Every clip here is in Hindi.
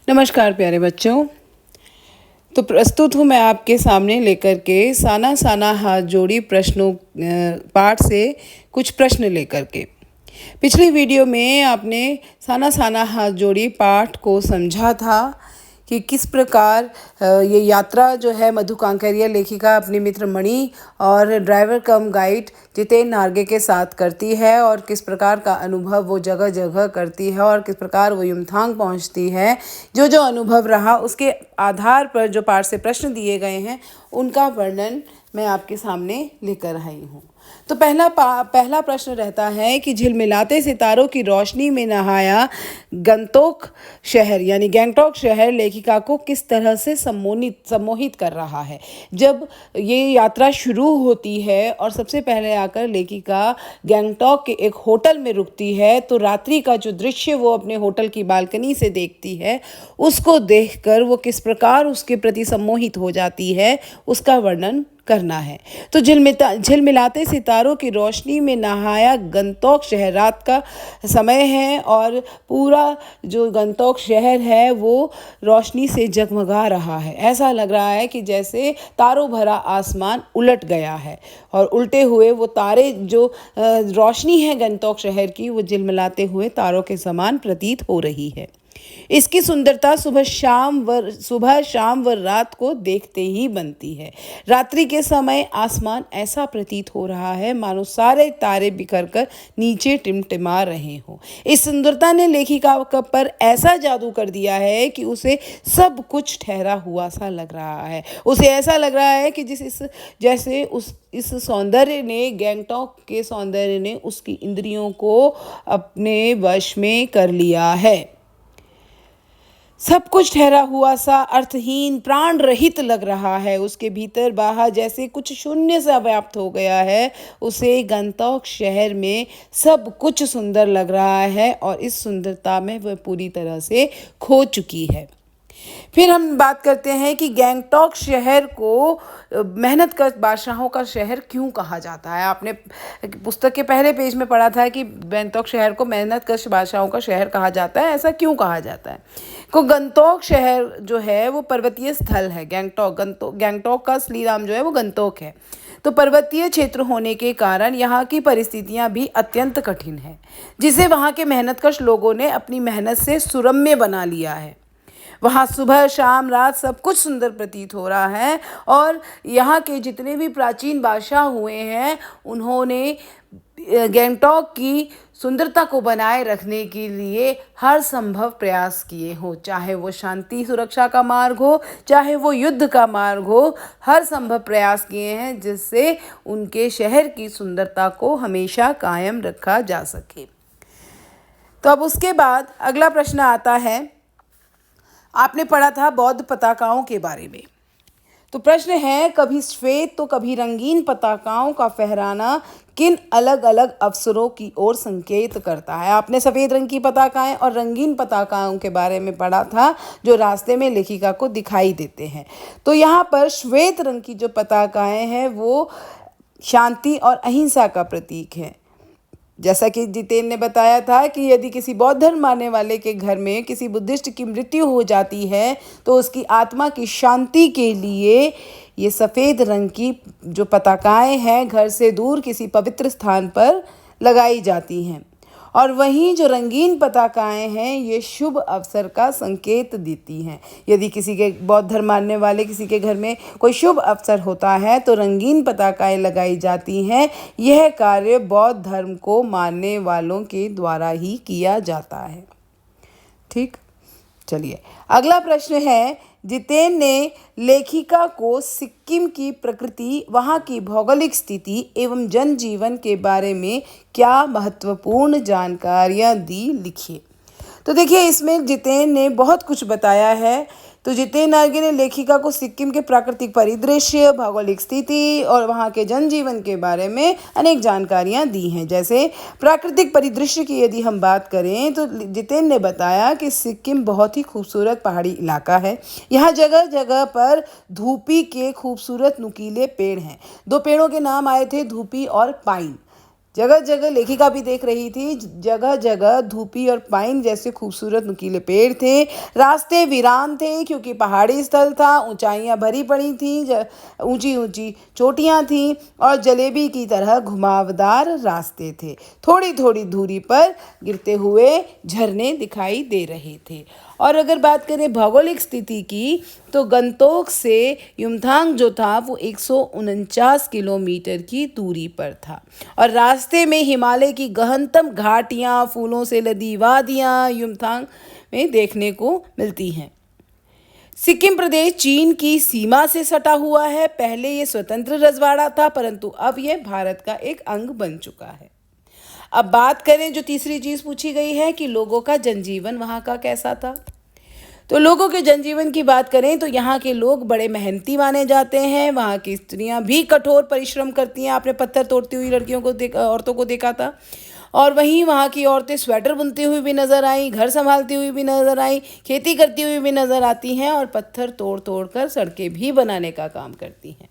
नमस्कार प्यारे बच्चों। तो प्रस्तुत हूँ मैं आपके सामने लेकर के साना साना हाथ जोड़ी प्रश्नों पाठ से कुछ प्रश्न लेकर के। पिछली वीडियो में आपने साना साना हाथ जोड़ी पाठ को समझा था कि किस प्रकार ये यात्रा जो है मधु कांकरिया लेखिका अपनी मित्र मणि और ड्राइवर कम गाइड जितेन नार्गे के साथ करती है और किस प्रकार का अनुभव वो जगह जगह करती है और किस प्रकार वो युमथांग पहुंचती है। जो जो अनुभव रहा उसके आधार पर जो पाठ से प्रश्न दिए गए हैं उनका वर्णन मैं आपके सामने लेकर आई हूँ। तो पहला प्रश्न रहता है कि झिलमिलाते सितारों की रोशनी में नहाया गंगटोक शहर यानी गैंगटॉक शहर लेखिका को किस तरह से सम्मोहित कर रहा है। जब ये यात्रा शुरू होती है और सबसे पहले आकर लेखिका गैंगटॉक के एक होटल में रुकती है तो रात्रि का जो दृश्य वो अपने होटल की बालकनी से देखती है उसको देखकर वो किस प्रकार उसके प्रति सम्मोहित हो जाती है उसका वर्णन करना है। तो झिलमिलाते सितारों की रोशनी में नहाया गंगटोक शहर, रात का समय है और पूरा जो गंगटोक शहर है वो रोशनी से जगमगा रहा है। ऐसा लग रहा है कि जैसे तारों भरा आसमान उलट गया है और उल्टे हुए वो तारे जो रोशनी है गंगटोक शहर की वो झिलमिलाते हुए तारों के समान प्रतीत हो रही है। इसकी सुंदरता सुबह शाम व रात को देखते ही बनती है। रात्रि के समय आसमान ऐसा प्रतीत हो रहा है मानो सारे तारे बिखरकर नीचे टिमटिमा रहे हों। इस सुंदरता ने लेखिका पर ऐसा जादू कर दिया है कि उसे सब कुछ ठहरा हुआ सा लग रहा है। उसे ऐसा लग रहा है कि इस सौंदर्य ने, गैंगटॉक के सौंदर्य ने उसकी इंद्रियों को अपने वश में कर लिया है। सब कुछ ठहरा हुआ सा, अर्थहीन, प्राण रहित लग रहा है। उसके भीतर बाहर जैसे कुछ शून्य सा व्याप्त हो गया है। उसे गंगटोक शहर में सब कुछ सुंदर लग रहा है और इस सुंदरता में वह पूरी तरह से खो चुकी है। फिर हम बात करते हैं कि गैंगटॉक शहर को मेहनतकश बादशाहों का शहर क्यों कहा जाता है। आपने पुस्तक के पहले पेज में पढ़ा था कि गंगटोक शहर को मेहनतकश बादशाहों का शहर कहा जाता है। ऐसा क्यों कहा जाता है? गंगटोक शहर जो है वो पर्वतीय स्थल है। गैंगटॉक का असली नाम जो है वो गंगटोक है। तो पर्वतीय क्षेत्र होने के कारण यहाँ की परिस्थितियाँ भी अत्यंत कठिन है, जिसे वहाँ के मेहनतकश लोगों ने अपनी मेहनत से सुरम्य बना लिया है। वहाँ सुबह शाम रात सब कुछ सुंदर प्रतीत हो रहा है और यहाँ के जितने भी प्राचीन बादशाह हुए हैं उन्होंने गैंगटॉक की सुंदरता को बनाए रखने के लिए हर संभव प्रयास किए हो, चाहे वो शांति सुरक्षा का मार्ग हो, चाहे वो युद्ध का मार्ग हो, हर संभव प्रयास किए हैं जिससे उनके शहर की सुंदरता को हमेशा कायम रखा जा सके। तो अब उसके बाद अगला प्रश्न आता है, आपने पढ़ा था बौद्ध पताकाओं के बारे में। तो प्रश्न है, कभी श्वेत तो कभी रंगीन पताकाओं का फहराना किन अलग अलग अवसरों की ओर संकेत करता है। आपने सफ़ेद रंग की पताकाएं और रंगीन पताकाओं के बारे में पढ़ा था जो रास्ते में लेखिका को दिखाई देते हैं। तो यहाँ पर श्वेत रंग की जो पताकाएं हैं वो शांति और अहिंसा का प्रतीक है। जैसा कि जितेन ने बताया था कि यदि किसी बौद्ध धर्म मानने वाले के घर में किसी बुद्धिस्ट की मृत्यु हो जाती है तो उसकी आत्मा की शांति के लिए ये सफ़ेद रंग की जो पताकाएं हैं घर से दूर किसी पवित्र स्थान पर लगाई जाती हैं। और वहीं जो रंगीन पताकाएं हैं ये शुभ अवसर का संकेत देती हैं। यदि किसी के बौद्ध धर्म मानने वाले किसी के घर में कोई शुभ अवसर होता है तो रंगीन पताकाएं लगाई जाती हैं। यह कार्य बौद्ध धर्म को मानने वालों के द्वारा ही किया जाता है। ठीक, चलिए अगला प्रश्न है, जितेन ने लेखिका को सिक्किम की प्रकृति, वहाँ की भौगोलिक स्थिति एवं जनजीवन के बारे में क्या महत्वपूर्ण जानकारियाँ दी, लिखिए। तो देखिए इसमें जितेन ने बहुत कुछ बताया है। तो जितेन नार्गे ने लेखिका को सिक्किम के प्राकृतिक परिदृश्य, भौगोलिक स्थिति और वहाँ के जनजीवन के बारे में अनेक जानकारियाँ दी हैं। जैसे प्राकृतिक परिदृश्य की यदि हम बात करें तो जितेन ने बताया कि सिक्किम बहुत ही खूबसूरत पहाड़ी इलाका है। यहाँ जगह जगह पर धूपी के खूबसूरत नुकीले पेड़ हैं। दो पेड़ों के नाम आए थे, धूपी और पाइन। जगह जगह लेखिका भी देख रही थी, जगह जगह धूपी और पाइन जैसे खूबसूरत नुकीले पेड़ थे। रास्ते वीरान थे क्योंकि पहाड़ी स्थल था, ऊंचाइयां भरी पड़ी थीं, ऊंची ऊंची चोटियां थीं और जलेबी की तरह घुमावदार रास्ते थे। थोड़ी थोड़ी दूरी पर गिरते हुए झरने दिखाई दे रहे थे। और अगर बात करें भौगोलिक स्थिति की, तो गंगटोक से युमथांग जो था वो 149 किलोमीटर की दूरी पर था और रास्ते में हिमालय की गहनतम घाटियां, फूलों से लदी वादियां युमथांग में देखने को मिलती हैं। सिक्किम प्रदेश चीन की सीमा से सटा हुआ है। पहले ये स्वतंत्र रजवाड़ा था, परंतु अब यह भारत का एक अंग बन चुका है। अब बात करें, जो तीसरी चीज पूछी गई है कि लोगों का जनजीवन वहां का कैसा था। तो लोगों के जनजीवन की बात करें तो यहाँ के लोग बड़े मेहनती माने जाते हैं। वहाँ की स्त्रियाँ भी कठोर परिश्रम करती हैं। आपने पत्थर तोड़ती हुई औरतों को देखा था। और वहीं वहाँ की औरतें स्वेटर बुनती हुई भी नजर आई, घर संभालती हुई भी नजर आई, खेती करती हुई भी नजर आती हैं और पत्थर तोड़ तोड़ कर सड़कें भी बनाने का काम करती हैं।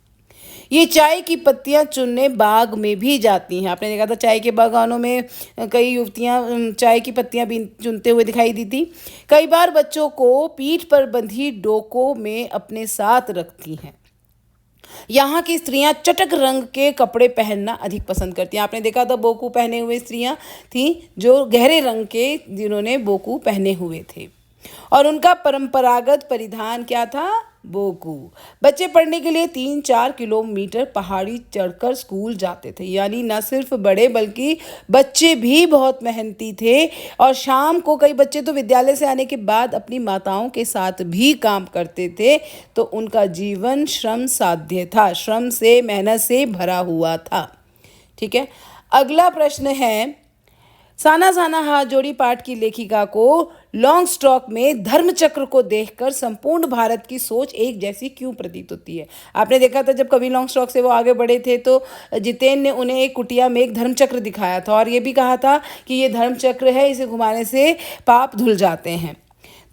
ये चाय की पत्तियां चुनने बाग में भी जाती हैं। आपने देखा था चाय के बागानों में कई युवतियां चाय की पत्तियां भी चुनते हुए दिखाई दी थी। कई बार बच्चों को पीठ पर बंधी डोकों में अपने साथ रखती हैं। यहाँ की स्त्रियां चटक रंग के कपड़े पहनना अधिक पसंद करती हैं। आपने देखा था बोकू पहने हुए स्त्रियां थीं जो गहरे रंग के, जिन्होंने बोकू पहने हुए थे। और उनका परंपरागत परिधान क्या था? बोकू। बच्चे पढ़ने के लिए 3-4 किलोमीटर पहाड़ी चढ़कर स्कूल जाते थे। यानी न सिर्फ बड़े बल्कि बच्चे भी बहुत मेहनती थे। और शाम को कई बच्चे तो विद्यालय से आने के बाद अपनी माताओं के साथ भी काम करते थे। तो उनका जीवन श्रम साध्य था, श्रम से, मेहनत से भरा हुआ था। ठीक है, अगला प्रश्न है, साना साना हाथ जोड़ी पाठ की लेखिका को लॉन्ग स्टॉक में धर्मचक्र को देखकर संपूर्ण भारत की सोच एक जैसी क्यों प्रतीत होती है। आपने देखा था जब कवि लॉन्ग स्टॉक से वो आगे बढ़े थे तो जितेन ने उन्हें एक कुटिया में एक धर्मचक्र दिखाया था और ये भी कहा था कि ये धर्मचक्र है, इसे घुमाने से पाप धुल जाते हैं।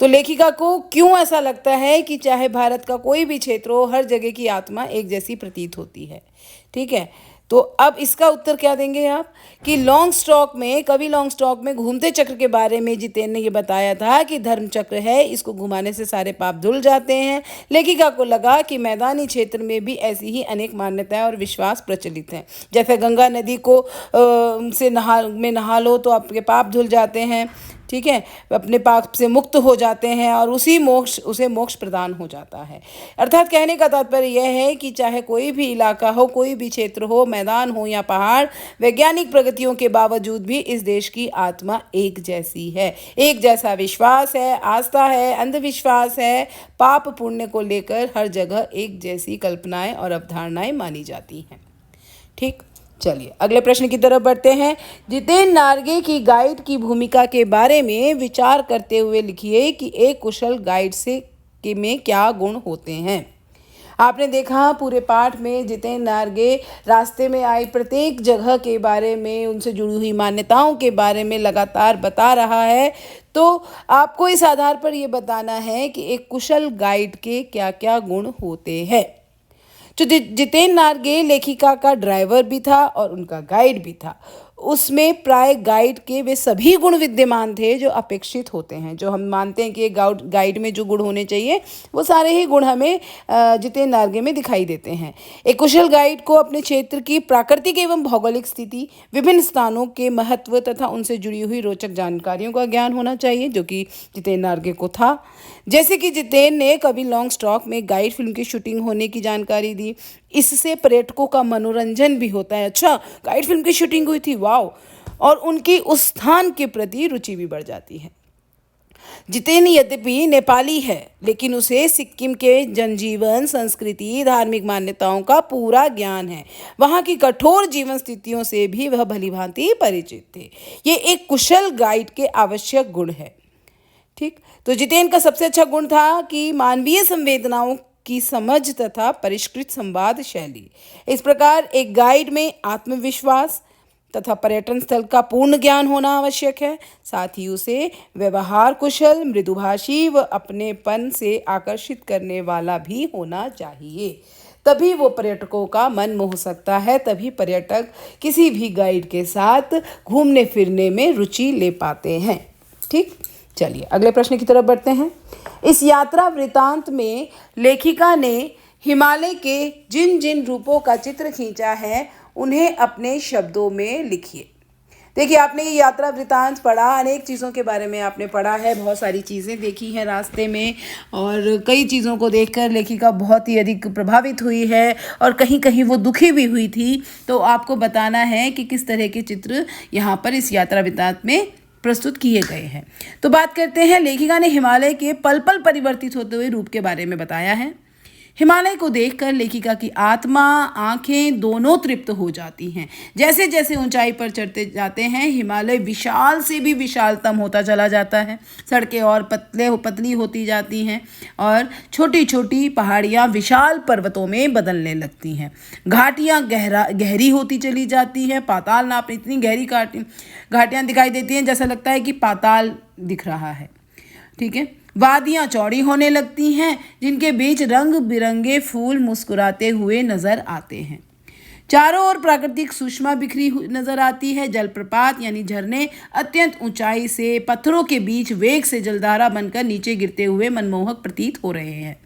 तो लेखिका को क्यों ऐसा लगता है कि चाहे भारत का कोई भी क्षेत्र हो, हर जगह की आत्मा एक जैसी प्रतीत होती है। ठीक है, तो अब इसका उत्तर क्या देंगे आप कि कवि लॉन्ग स्टॉक में घूमते चक्र के बारे में जितेन ने ये बताया था कि धर्म चक्र है, इसको घुमाने से सारे पाप धुल जाते हैं। लेखिका को लगा कि मैदानी क्षेत्र में भी ऐसी ही अनेक मान्यताएं और विश्वास प्रचलित हैं। जैसे गंगा नदी को नहा लो तो आपके पाप धुल जाते हैं। ठीक है, अपने पाप से मुक्त हो जाते हैं और उसे मोक्ष प्रदान हो जाता है। अर्थात कहने का तात्पर्य यह है कि चाहे कोई भी इलाका हो, कोई भी क्षेत्र हो, मैदान हो या पहाड़, वैज्ञानिक प्रगतियों के बावजूद भी इस देश की आत्मा एक जैसी है। एक जैसा विश्वास है, आस्था है, अंधविश्वास है, पाप पुण्य को लेकर हर जगह एक जैसी कल्पनाएं और अवधारणाएं मानी जाती हैं। ठीक, चलिए अगले प्रश्न की तरफ बढ़ते हैं। जितेन नार्गे की गाइड की भूमिका के बारे में विचार करते हुए लिखिए कि एक कुशल गाइड में क्या गुण होते हैं। आपने देखा पूरे पाठ में जितेन नार्गे रास्ते में आई प्रत्येक जगह के बारे में, उनसे जुड़ी हुई मान्यताओं के बारे में लगातार बता रहा है। तो आपको इस आधार पर यह बताना है कि एक कुशल गाइड के क्या क्या गुण होते हैं। जो जितेन नार्गे लेखिका का ड्राइवर भी था और उनका गाइड भी था, उसमें प्राय गाइड के वे सभी गुण विद्यमान थे जो अपेक्षित होते हैं। जो हम मानते हैं कि गाइड में जो गुण होने चाहिए वो सारे ही गुण हमें जितेन नार्गे में दिखाई देते हैं। एक कुशल गाइड को अपने क्षेत्र की प्राकृतिक एवं भौगोलिक स्थिति, विभिन्न स्थानों के महत्व तथा उनसे जुड़ी हुई रोचक जानकारियों का ज्ञान होना चाहिए, जो कि जितेन नार्गे को था। जैसे कि जितेन ने कवि लॉन्ग स्टॉक में गाइड फिल्म की शूटिंग होने की जानकारी दी। इससे पर्यटकों का मनोरंजन भी होता है। अच्छा, गाइड फिल्म की शूटिंग हुई थी, वाओ, और उनकी उस स्थान के प्रति रुचि भी बढ़ जाती है। जितेन यद्यपि नेपाली है, लेकिन उसे सिक्किम के जनजीवन, संस्कृति, धार्मिक मान्यताओं का पूरा ज्ञान है। वहाँ की कठोर जीवन स्थितियों से भी वह भलीभांति परिचित थे। ये एक कुशल गाइड के आवश्यक गुण है। ठीक, तो जितेन का सबसे अच्छा गुण था कि मानवीय संवेदनाओं की समझ तथा परिष्कृत संवाद शैली। इस प्रकार एक गाइड में आत्मविश्वास तथा पर्यटन स्थल का पूर्ण ज्ञान होना आवश्यक है। साथ ही उसे व्यवहार कुशल, मृदुभाषी व अपनेपन से आकर्षित करने वाला भी होना चाहिए। तभी वो पर्यटकों का मन मोह सकता है, तभी पर्यटक किसी भी गाइड के साथ घूमने फिरने में रुचि ले पाते हैं। ठीक, चलिए अगले प्रश्न की तरफ बढ़ते हैं। इस यात्रा वृतांत में लेखिका ने हिमालय के जिन जिन रूपों का चित्र खींचा है उन्हें अपने शब्दों में लिखिए। देखिए, आपने ये यात्रा वृतांत पढ़ा, अनेक चीज़ों के बारे में आपने पढ़ा है, बहुत सारी चीज़ें देखी हैं रास्ते में और कई चीज़ों को देखकर लेखिका बहुत ही अधिक प्रभावित हुई है और कहीं कहीं वो दुखी भी हुई थी। तो आपको बताना है कि किस तरह के चित्र यहाँ पर इस यात्रा वृतांत में प्रस्तुत किए गए हैं। तो बात करते हैं, लेखिका ने हिमालय के पल पल परिवर्तित होते हुए रूप के बारे में बताया है। हिमालय को देखकर लेखिका की आत्मा, आंखें दोनों तृप्त हो जाती हैं। जैसे जैसे ऊंचाई पर चढ़ते जाते हैं, हिमालय विशाल से भी विशालतम होता चला जाता है। सड़कें और पतली होती जाती हैं और छोटी छोटी पहाड़ियाँ विशाल पर्वतों में बदलने लगती हैं। घाटियाँ गहरी होती चली जाती हैं। पाताल नाप इतनी गहरी घाटियाँ दिखाई देती हैं, जैसा लगता है कि पाताल दिख रहा है। ठीक है, वादियाँ चौड़ी होने लगती हैं, जिनके बीच रंग बिरंगे फूल मुस्कुराते हुए नजर आते हैं। चारों ओर प्राकृतिक सुषमा बिखरी नजर आती है। जलप्रपात यानी झरने अत्यंत ऊंचाई से पत्थरों के बीच वेग से जलधारा बनकर नीचे गिरते हुए मनमोहक प्रतीत हो रहे हैं।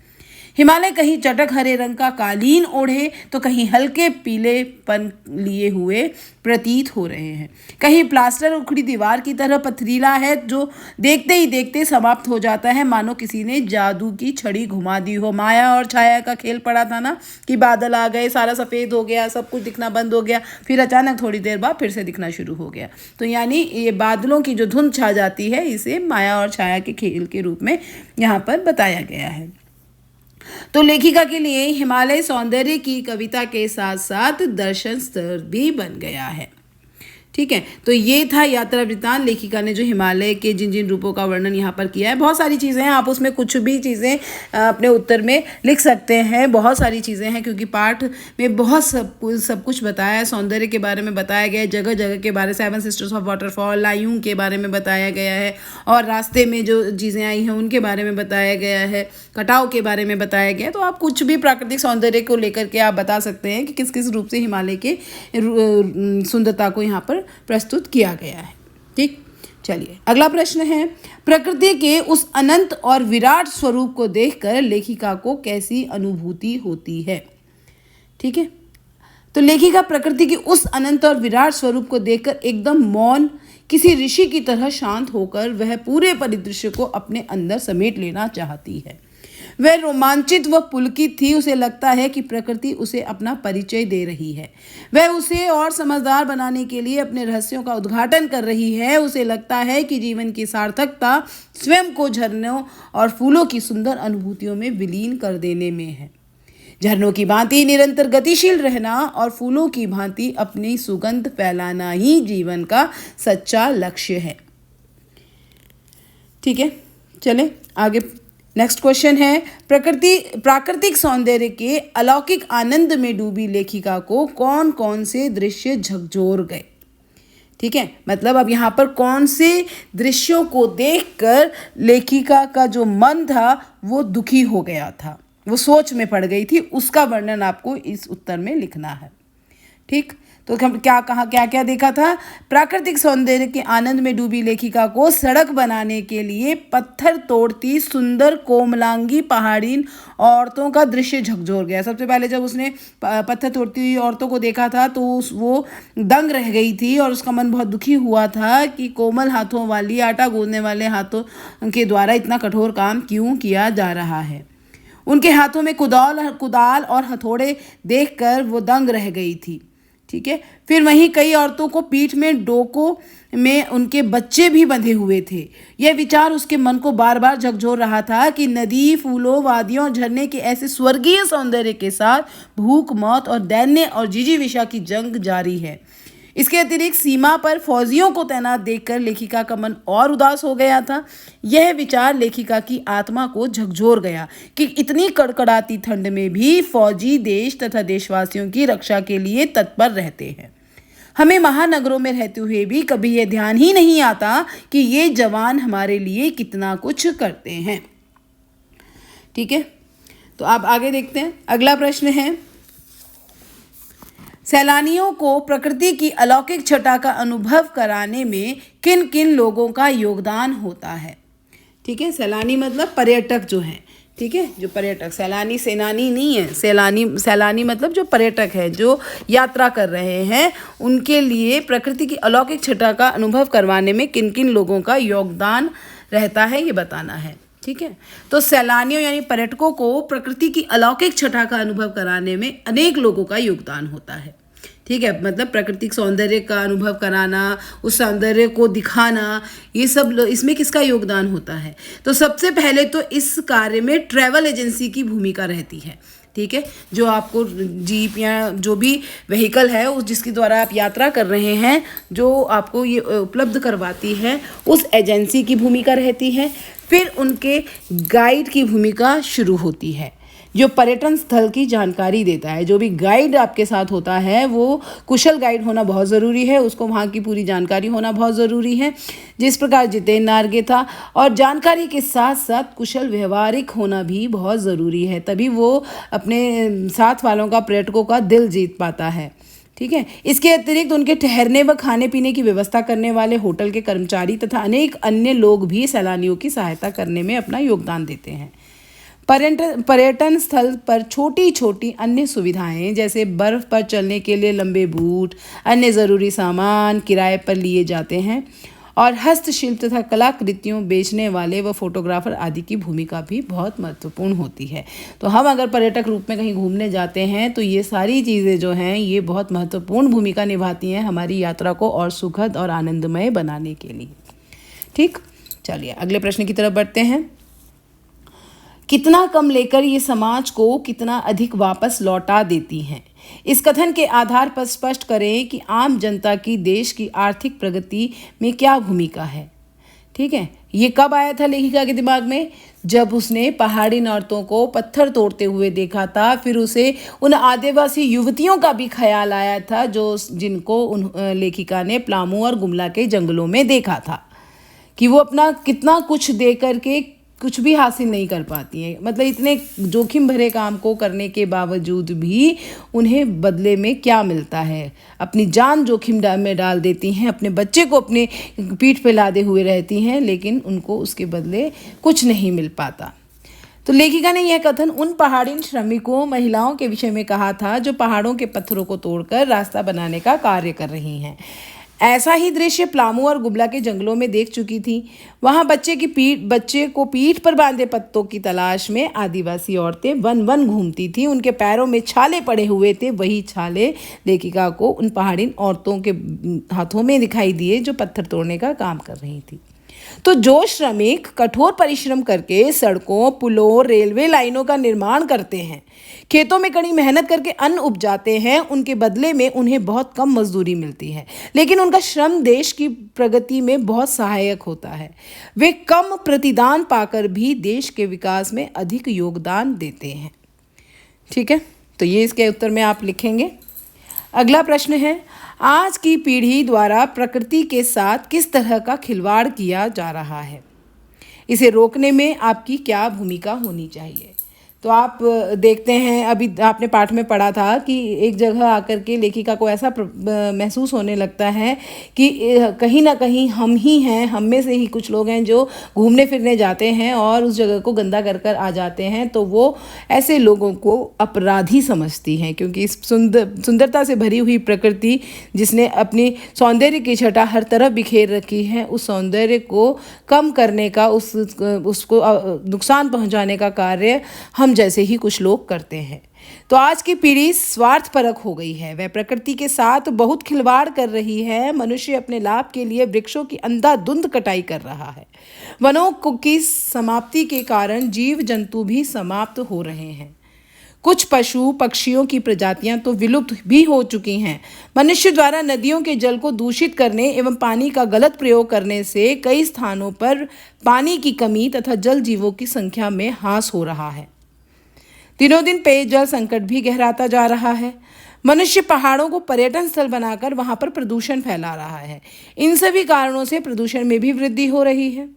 हिमालय कहीं चटक हरे रंग का कालीन ओढ़े तो कहीं हल्के पीलेपन लिए हुए प्रतीत हो रहे हैं। कहीं प्लास्टर उखड़ी दीवार की तरह पथरीला है, जो देखते ही देखते समाप्त हो जाता है, मानो किसी ने जादू की छड़ी घुमा दी हो। माया और छाया का खेल पड़ा था ना, कि बादल आ गए, सारा सफ़ेद हो गया, सब कुछ दिखना बंद हो गया, फिर अचानक थोड़ी देर बाद फिर से दिखना शुरू हो गया। तो यानी ये बादलों की जो धुंध छा जाती है, इसे माया और छाया के खेल के रूप में यहाँ पर बताया गया है। तो लेखिका के लिए हिमालय सौंदर्य की कविता के साथ साथ दर्शन स्थल भी बन गया है। ठीक है, तो ये था यात्रा वृतांत। लेखिका ने जो हिमालय के जिन जिन रूपों का वर्णन यहाँ पर किया है, बहुत सारी चीज़ें हैं, आप उसमें कुछ भी चीज़ें अपने उत्तर में लिख सकते हैं। बहुत सारी चीज़ें हैं क्योंकि पाठ में बहुत सब कुछ बताया है। सौंदर्य के बारे में बताया गया है, जगह जगह के बारे, 7 सिस्टर्स ऑफ वाटरफॉल, लायूं के बारे में बताया गया है और रास्ते में जो चीज़ें आई हैं उनके बारे में बताया गया है, कटाव के बारे में बताया गया है। तो आप कुछ भी प्राकृतिक सौंदर्य को लेकर के आप बता सकते हैं कि किस किस रूप से हिमालय के सुंदरता को यहाँ पर प्रस्तुत किया गया है। ठीक, चलिए अगला प्रश्न है, प्रकृति के उस अनंत और विराट स्वरूप को देखकर लेखिका को कैसी अनुभूति होती है। ठीक है, तो लेखिका प्रकृति के उस अनंत और विराट स्वरूप को देखकर एकदम मौन, किसी ऋषि की तरह शांत होकर वह पूरे परिदृश्य को अपने अंदर समेट लेना चाहती है। वह रोमांचित व पुलकित थी। उसे लगता है कि प्रकृति उसे अपना परिचय दे रही है। वह उसे और समझदार बनाने के लिए अपने रहस्यों का उद्घाटन कर रही है। उसे लगता है कि जीवन की सार्थकता स्वयं को झरनों और फूलों की सुंदर अनुभूतियों में विलीन कर देने में है। झरनों की भांति निरंतर गतिशील रहना और फूलों की भांति अपनी सुगंध फैलाना ही जीवन का सच्चा लक्ष्य है। ठीक है, चले आगे। नेक्स्ट क्वेश्चन है, प्राकृतिक सौंदर्य के अलौकिक आनंद में डूबी लेखिका को कौन कौन से दृश्य झकझोर गए। ठीक है, मतलब अब यहाँ पर कौन से दृश्यों को देखकर लेखिका का जो मन था वो दुखी हो गया था, वो सोच में पड़ गई थी, उसका वर्णन आपको इस उत्तर में लिखना है। ठीक, तो क्या कहा, क्या क्या देखा था। प्राकृतिक सौंदर्य के आनंद में डूबी लेखिका को सड़क बनाने के लिए पत्थर तोड़ती सुंदर कोमलांगी पहाड़ीन औरतों का दृश्य झकझोर गया। सबसे पहले जब उसने पत्थर तोड़ती हुई औरतों को देखा था तो वो दंग रह गई थी और उसका मन बहुत दुखी हुआ था कि कोमल हाथों वाली, आटा गूंदने वाले हाथों के द्वारा इतना कठोर काम क्यों किया जा रहा है। उनके हाथों में कुदाल और हथौड़े देखकर वो दंग रह गई थी। ठीक है, फिर वहीं कई औरतों को पीठ में डोकों में उनके बच्चे भी बंधे हुए थे। यह विचार उसके मन को बार बार झकझोर रहा था कि नदी, फूलों, वादियों और झरने के ऐसे स्वर्गीय सौंदर्य के साथ भूख, मौत और दैन्य और जिजीविषा की जंग जारी है। इसके अतिरिक्त सीमा पर फौजियों को तैनात देखकर लेखिका का मन और उदास हो गया था। यह विचार लेखिका की आत्मा को झकझोर गया कि इतनी कड़कड़ाती ठंड में भी फौजी देश तथा देशवासियों की रक्षा के लिए तत्पर रहते हैं। हमें महानगरों में रहते हुए भी कभी यह ध्यान ही नहीं आता कि ये जवान हमारे लिए कितना कुछ करते हैं। ठीक है, तो आप आगे देखते हैं। अगला प्रश्न है, सैलानियों को प्रकृति की अलौकिक छटा का अनुभव कराने में किन किन लोगों का योगदान होता है। ठीक है, सैलानी मतलब पर्यटक जो हैं, ठीक है, जो पर्यटक, सैलानी सेनानी नहीं है, सैलानी मतलब जो पर्यटक है, जो यात्रा कर रहे हैं, उनके लिए प्रकृति की अलौकिक छटा का अनुभव करवाने में किन किन लोगों का योगदान रहता है, ये बताना है। ठीक है, तो सैलानियों यानी पर्यटकों को प्रकृति की अलौकिक छटा का अनुभव कराने में अनेक लोगों का योगदान होता है। ठीक है, मतलब प्राकृतिक सौंदर्य का अनुभव कराना, उस सौंदर्य को दिखाना, ये सब इसमें किसका योगदान होता है। तो सबसे पहले तो इस कार्य में ट्रैवल एजेंसी की भूमिका रहती है। ठीक है, जो आपको जीप या जो भी व्हीकल है उस जिसके द्वारा आप यात्रा कर रहे हैं, जो आपको ये उपलब्ध करवाती है, उस एजेंसी की भूमिका रहती है। फिर उनके गाइड की भूमिका शुरू होती है, जो पर्यटन स्थल की जानकारी देता है। जो भी गाइड आपके साथ होता है वो कुशल गाइड होना बहुत ज़रूरी है, उसको वहाँ की पूरी जानकारी होना बहुत ज़रूरी है, जिस प्रकार जितेंद्र नार्गे था। और जानकारी के साथ साथ कुशल व्यवहारिक होना भी बहुत ज़रूरी है, तभी वो अपने साथ वालों का, पर्यटकों का दिल जीत पाता है। ठीक है, इसके अतिरिक्त उनके ठहरने व खाने पीने की व्यवस्था करने वाले होटल के कर्मचारी तथा अनेक अन्य लोग भी सैलानियों की सहायता करने में अपना योगदान देते हैं। पर्यटन स्थल पर छोटी छोटी अन्य सुविधाएं जैसे बर्फ पर चलने के लिए लंबे बूट, अन्य ज़रूरी सामान किराए पर लिए जाते हैं, और हस्तशिल्प तथा कलाकृतियों बेचने वाले व फोटोग्राफर आदि की भूमिका भी बहुत महत्वपूर्ण होती है। तो हम अगर पर्यटक रूप में कहीं घूमने जाते हैं तो ये सारी चीज़ें जो हैं ये बहुत महत्वपूर्ण भूमिका निभाती हैं हमारी यात्रा को और सुखद और आनंदमय बनाने के लिए। ठीक, चलिए अगले प्रश्न की तरफ बढ़ते हैं। कितना कम लेकर ये समाज को कितना अधिक वापस लौटा देती हैं। इस कथन के आधार पर स्पष्ट करें कि आम जनता की देश की आर्थिक प्रगति में क्या भूमिका है। ठीक है, ये कब आया था लेखिका के दिमाग में? जब उसने पहाड़ी औरतों को पत्थर तोड़ते हुए देखा था। फिर उसे उन आदिवासी युवतियों का भी ख्याल आया था जिनको लेखिका ने प्लामू और गुमला के जंगलों में देखा था, कि वो अपना कितना कुछ दे करके कुछ भी हासिल नहीं कर पाती हैं। मतलब इतने जोखिम भरे काम को करने के बावजूद भी उन्हें बदले में क्या मिलता है, अपनी जान जोखिम में डाल देती हैं, अपने बच्चे को अपने पीठ पे लादे हुए रहती हैं, लेकिन उनको उसके बदले कुछ नहीं मिल पाता। तो लेखिका ने यह कथन उन पहाड़ी श्रमिकों महिलाओं के विषय में कहा था जो पहाड़ों के पत्थरों को तोड़कर रास्ता बनाने का कार्य कर रही हैं। ऐसा ही दृश्य प्लामू और गुमला के जंगलों में देख चुकी थी। वहां बच्चे को पीठ पर बांधे पत्तों की तलाश में आदिवासी औरतें वन वन घूमती थी। उनके पैरों में छाले पड़े हुए थे। वही छाले लेखिका को उन पहाड़ी औरतों के हाथों में दिखाई दिए जो पत्थर तोड़ने का काम कर रही थी। तो जो श्रमिक कठोर परिश्रम करके सड़कों, पुलों, रेलवे लाइनों का निर्माण करते हैं, खेतों में कड़ी मेहनत करके अन्न उपजाते हैं, उनके बदले में उन्हें बहुत कम मजदूरी मिलती है, लेकिन उनका श्रम देश की प्रगति में बहुत सहायक होता है। वे कम प्रतिदान पाकर भी देश के विकास में अधिक योगदान देते हैं। ठीक है, तो ये इसके उत्तर में आप लिखेंगे। अगला प्रश्न है, आज की पीढ़ी द्वारा प्रकृति के साथ किस तरह का खिलवाड़ किया जा रहा है? इसे रोकने में आपकी क्या भूमिका होनी चाहिए? तो आप देखते हैं, अभी आपने पाठ में पढ़ा था कि एक जगह आकर के लेखिका को ऐसा महसूस होने लगता है कि कहीं ना कहीं हम ही हैं, हम में से ही कुछ लोग हैं जो घूमने फिरने जाते हैं और उस जगह को गंदा कर कर आ जाते हैं। तो वो ऐसे लोगों को अपराधी समझती हैं, क्योंकि इस सुंदरता से भरी हुई प्रकृति जिसने अपनी सौंदर्य की छटा हर तरफ बिखेर रखी है, उस सौंदर्य को कम करने का, उसको नुकसान पहुंचाने का कार्य हम जैसे ही कुछ लोग करते हैं। तो आज की पीढ़ी स्वार्थपरक हो गई है। वह प्रकृति के साथ बहुत खिलवाड़ कर रही है। मनुष्य अपने लाभ के लिए वृक्षों की अंधाधुंध कटाई कर रहा है। वनों की समाप्ति के कारण जीव जंतु भी समाप्त हो रहे हैं। कुछ पशु पक्षियों की प्रजातियां तो विलुप्त भी हो चुकी हैं। मनुष्य द्वारा नदियों के जल को दूषित करने एवं पानी का गलत प्रयोग करने से कई स्थानों पर पानी की कमी तथा जल जीवों की संख्या में ह्रास हो रहा है। दिनों दिन पेयजल संकट भी गहराता जा रहा है। मनुष्य पहाड़ों को पर्यटन स्थल बनाकर वहां पर प्रदूषण फैला रहा है। इन सभी कारणों से प्रदूषण में भी वृद्धि हो रही है।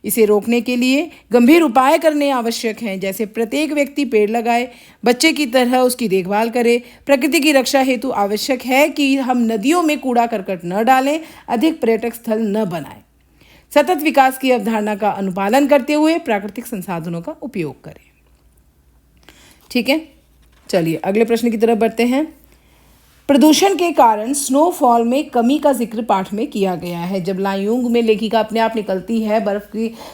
इसे रोकने के लिए गंभीर उपाय करने आवश्यक हैं, जैसे प्रत्येक व्यक्ति पेड़ लगाए, बच्चे की तरह उसकी देखभाल करे। प्रकृति की रक्षा हेतु आवश्यक है कि हम नदियों में कूड़ा करकट न डालें, अधिक पर्यटक स्थल न बनाएं। सतत विकास की अवधारणा का अनुपालन करते हुए प्राकृतिक संसाधनों का उपयोग करें। ठीक है, चलिए अगले प्रश्न की तरफ बढ़ते हैं। प्रदूषण के कारण स्नोफॉल में कमी का जिक्र पाठ में किया गया है। जब लायुंग में लेखिका अपने आप निकलती है बर्फ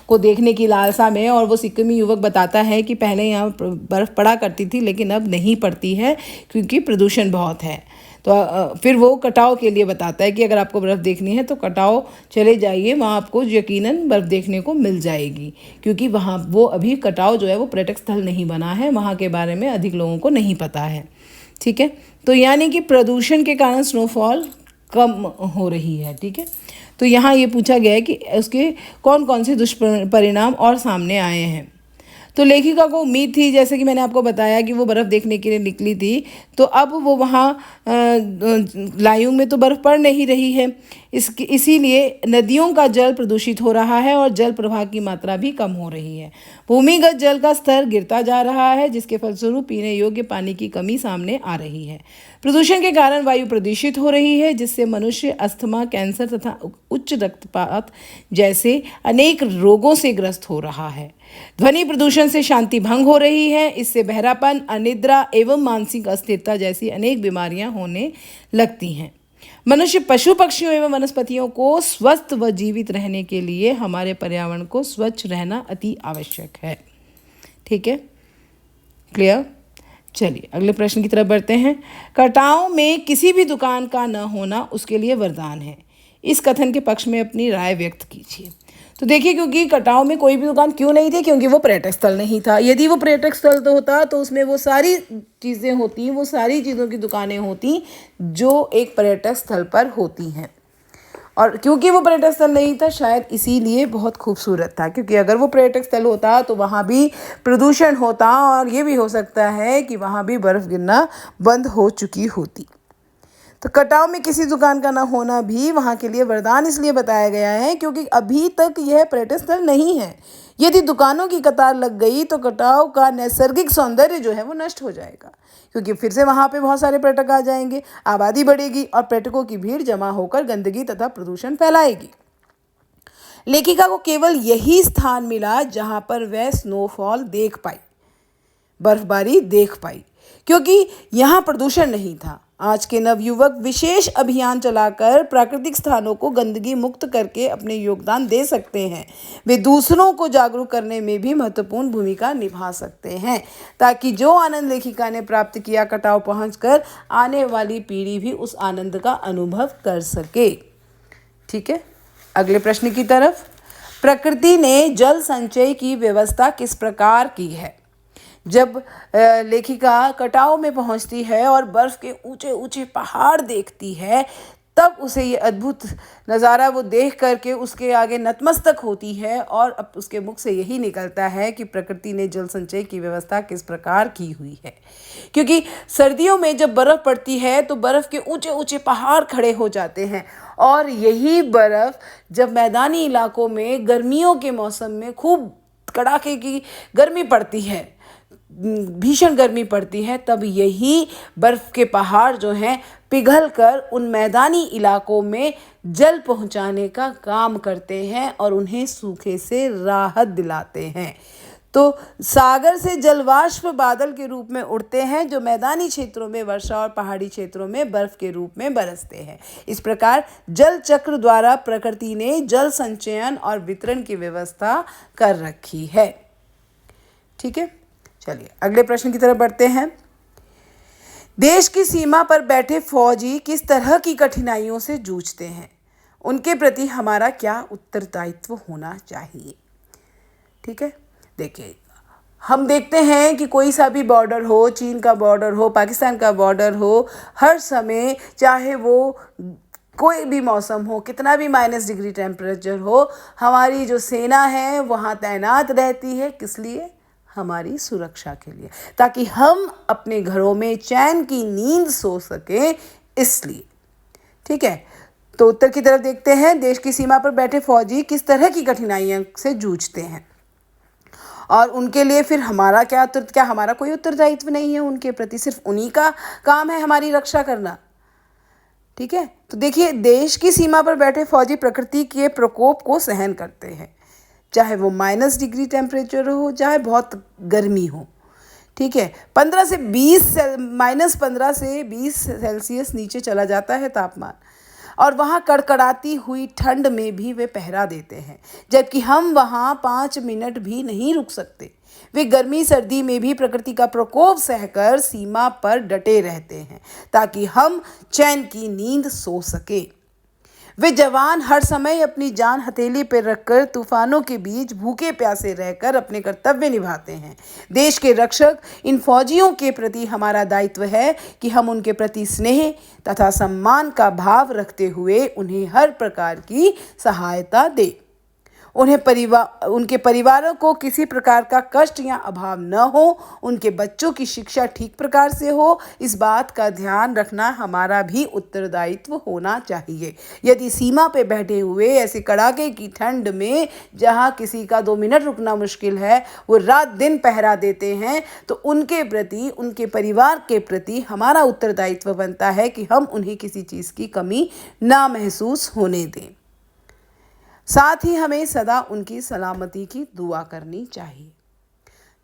को देखने की लालसा में, और वो सिक्किमी युवक बताता है कि पहले यहाँ बर्फ पड़ा करती थी लेकिन अब नहीं पड़ती है क्योंकि प्रदूषण बहुत है। तो फिर वो कटाव के लिए बताता है कि अगर आपको बर्फ़ देखनी है तो कटाव चले जाइए, वहाँ आपको यकीनन बर्फ़ देखने को मिल जाएगी, क्योंकि वहाँ वो अभी कटाव जो है वो पर्यटक स्थल नहीं बना है, वहाँ के बारे में अधिक लोगों को नहीं पता है। ठीक है, तो यानी कि प्रदूषण के कारण स्नोफॉल कम हो रही है। ठीक है, तो यहाँ ये पूछा गया है कि उसके कौन कौन से दुष्परिणाम और सामने आए हैं। तो लेखिका को उम्मीद थी, जैसे कि मैंने आपको बताया, कि वो बर्फ़ देखने के लिए निकली थी, तो अब वो वहाँ लायुंग में तो बर्फ़ पड़ नहीं रही है, इसीलिए नदियों का जल प्रदूषित हो रहा है और जल प्रवाह की मात्रा भी कम हो रही है। भूमिगत जल का स्तर गिरता जा रहा है, जिसके फलस्वरूप पीने योग्य पानी की कमी सामने आ रही है। प्रदूषण के कारण वायु प्रदूषित हो रही है, जिससे मनुष्य अस्थमा, कैंसर तथा उच्च रक्तपात जैसे अनेक रोगों से ग्रस्त हो रहा है। ध्वनि प्रदूषण से शांति भंग हो रही है, इससे बहरापन, अनिद्रा एवं मानसिक अस्थिरता जैसी अनेक बीमारियां होने लगती हैं। मनुष्य, पशु पक्षियों एवं वनस्पतियों को स्वस्थ व जीवित रहने के लिए हमारे पर्यावरण को स्वच्छ रहना अति आवश्यक है। ठीक है, क्लियर? चलिए अगले प्रश्न की तरफ बढ़ते हैं। कटाव में किसी भी दुकान का न होना उसके लिए वरदान है। इस कथन के पक्ष में अपनी राय व्यक्त कीजिए। तो देखिए, क्योंकि कटाव में कोई भी दुकान क्यों नहीं थी? क्योंकि वो पर्यटक स्थल नहीं था। यदि वो पर्यटक स्थल तो होता तो उसमें वो सारी चीज़ें होती, वो सारी चीज़ों की दुकानें होती जो एक पर्यटक स्थल पर होती हैं। और क्योंकि वो पर्यटक स्थल नहीं था, शायद इसीलिए बहुत खूबसूरत था, क्योंकि अगर वो पर्यटक स्थल होता तो वहाँ भी प्रदूषण होता और ये भी हो सकता है कि वहाँ भी बर्फ़ गिरना बंद हो चुकी होती। तो कटाव में किसी दुकान का न होना भी वहाँ के लिए वरदान इसलिए बताया गया है क्योंकि अभी तक यह पर्यटन स्थल नहीं है। यदि दुकानों की कतार लग गई तो कटाव का नैसर्गिक सौंदर्य जो है वो नष्ट हो जाएगा, क्योंकि फिर से वहाँ पे बहुत सारे पर्यटक आ जाएंगे, आबादी बढ़ेगी और पर्यटकों की भीड़ जमा होकर गंदगी तथा प्रदूषण फैलाएगी। लेखिका को केवल यही स्थान मिला जहाँ पर वह स्नोफॉल देख पाई, बर्फबारी देख पाई, क्योंकि यहाँ प्रदूषण नहीं था। आज के नवयुवक विशेष अभियान चलाकर प्राकृतिक स्थानों को गंदगी मुक्त करके अपने योगदान दे सकते हैं। वे दूसरों को जागरूक करने में भी महत्वपूर्ण भूमिका निभा सकते हैं, ताकि जो आनंद लेखिका ने प्राप्त किया कटाव पहुंचकर, आने वाली पीढ़ी भी उस आनंद का अनुभव कर सके। ठीक है, अगले प्रश्न की तरफ। प्रकृति ने जल संचय की व्यवस्था किस प्रकार की है? जब लेखिका कटाव में पहुंचती है और बर्फ़ के ऊंचे ऊंचे पहाड़ देखती है, तब उसे ये अद्भुत नज़ारा वो देख करके उसके आगे नतमस्तक होती है और अब उसके मुख से यही निकलता है कि प्रकृति ने जल संचय की व्यवस्था किस प्रकार की हुई है। क्योंकि सर्दियों में जब बर्फ़ पड़ती है तो बर्फ़ के ऊंचे ऊंचे पहाड़ खड़े हो जाते हैं, और यही बर्फ़ जब मैदानी इलाकों में गर्मियों के मौसम में खूब कड़ाके की गर्मी पड़ती है, भीषण गर्मी पड़ती है, तब यही बर्फ़ के पहाड़ जो हैं पिघल कर उन मैदानी इलाकों में जल पहुंचाने का काम करते हैं और उन्हें सूखे से राहत दिलाते हैं। तो सागर से जलवाष्प बादल के रूप में उड़ते हैं, जो मैदानी क्षेत्रों में वर्षा और पहाड़ी क्षेत्रों में बर्फ़ के रूप में बरसते हैं। इस प्रकार जल चक्र द्वारा प्रकृति ने जल संचयन और वितरण की व्यवस्था कर रखी है। ठीक है, चलिए अगले प्रश्न की तरफ बढ़ते हैं। देश की सीमा पर बैठे फौजी किस तरह की कठिनाइयों से जूझते हैं? उनके प्रति हमारा क्या उत्तरदायित्व होना चाहिए? ठीक है, देखिए, हम देखते हैं कि कोई सा भी बॉर्डर हो, चीन का बॉर्डर हो, पाकिस्तान का बॉर्डर हो, हर समय चाहे वो कोई भी मौसम हो, कितना भी -डिग्री टेम्परेचर हो, हमारी जो सेना है वहाँ तैनात रहती है। किस लिए? हमारी सुरक्षा के लिए, ताकि हम अपने घरों में चैन की नींद सो सकें, इसलिए। ठीक है, तो उत्तर की तरफ देखते हैं। देश की सीमा पर बैठे फौजी किस तरह की कठिनाइयों से जूझते हैं और उनके लिए फिर हमारा क्या हमारा कोई उत्तरदायित्व नहीं है उनके प्रति, सिर्फ उन्हीं का काम है हमारी रक्षा करना। ठीक है, तो देखिए, देश की सीमा पर बैठे फौजी प्रकृति के प्रकोप को सहन करते हैं, चाहे वो -डिग्री टेम्परेचर हो, चाहे बहुत गर्मी हो। ठीक है, 15 से 20 सेल्सियस नीचे चला जाता है तापमान, और वहाँ कड़कड़ाती हुई ठंड में भी वे पहरा देते हैं, जबकि हम वहाँ 5 मिनट भी नहीं रुक सकते। वे गर्मी सर्दी में भी प्रकृति का प्रकोप सहकर सीमा पर डटे रहते हैं ताकि हम चैन की नींद सो सके। वे जवान हर समय अपनी जान हथेली पर रखकर तूफानों के बीच भूखे प्यासे रहकर अपने कर्तव्य निभाते हैं। देश के रक्षक इन फौजियों के प्रति हमारा दायित्व है कि हम उनके प्रति स्नेह तथा सम्मान का भाव रखते हुए उन्हें हर प्रकार की सहायता दें। उनके परिवारों को किसी प्रकार का कष्ट या अभाव न हो, उनके बच्चों की शिक्षा ठीक प्रकार से हो, इस बात का ध्यान रखना हमारा भी उत्तरदायित्व होना चाहिए। यदि सीमा पे बैठे हुए ऐसे कड़ाके की ठंड में जहाँ किसी का 2 मिनट रुकना मुश्किल है, वो रात दिन पहरा देते हैं, तो उनके प्रति, उनके परिवार के प्रति हमारा उत्तरदायित्व बनता है कि हम उन्हें किसी चीज़ की कमी ना महसूस होने दें। साथ ही हमें सदा उनकी सलामती की दुआ करनी चाहिए।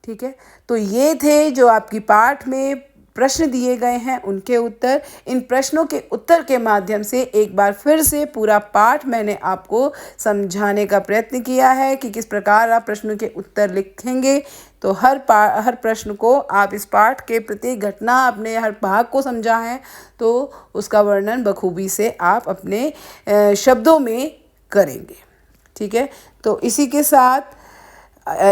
ठीक है, तो ये थे जो आपकी पाठ में प्रश्न दिए गए हैं उनके उत्तर। इन प्रश्नों के उत्तर के माध्यम से एक बार फिर से पूरा पाठ मैंने आपको समझाने का प्रयत्न किया है कि किस प्रकार आप प्रश्नों के उत्तर लिखेंगे। तो हर प्रश्न को आप इस पाठ के प्रत्येक घटना, अपने हर भाग को समझा है तो उसका वर्णन बखूबी से आप अपने शब्दों में करेंगे। ठीक है, तो इसी के साथ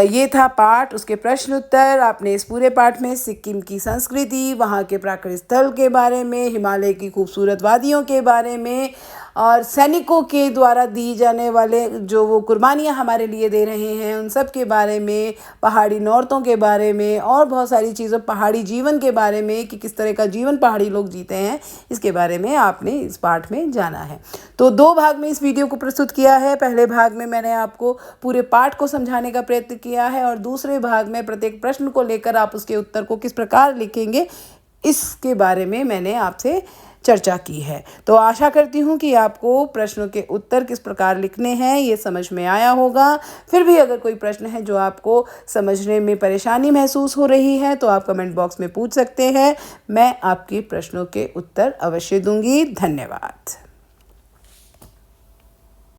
ये था पाठ, उसके प्रश्न उत्तर। आपने इस पूरे पाठ में सिक्किम की संस्कृति, वहाँ के प्राकृतिक स्थल के बारे में, हिमालय की खूबसूरत वादियों के बारे में और सैनिकों के द्वारा दी जाने वाले जो वो कुर्बानियाँ हमारे लिए दे रहे हैं उन सब के बारे में, पहाड़ी नौरतों के बारे में और बहुत सारी चीज़ों, पहाड़ी जीवन के बारे में कि किस तरह का जीवन पहाड़ी लोग जीते हैं, इसके बारे में आपने इस पाठ में जाना है। तो 2 भाग में इस वीडियो को प्रस्तुत किया है। पहले भाग में मैंने आपको पूरे पाठ को समझाने का प्रयत्न किया है और दूसरे भाग में प्रत्येक प्रश्न को लेकर आप उसके उत्तर को किस प्रकार लिखेंगे, इसके बारे में मैंने आपसे चर्चा की है। तो आशा करती हूँ कि आपको प्रश्नों के उत्तर किस प्रकार लिखने हैं ये समझ में आया होगा। फिर भी अगर कोई प्रश्न है जो आपको समझने में परेशानी महसूस हो रही है तो आप कमेंट बॉक्स में पूछ सकते हैं। मैं आपके प्रश्नों के उत्तर अवश्य दूंगी। धन्यवाद।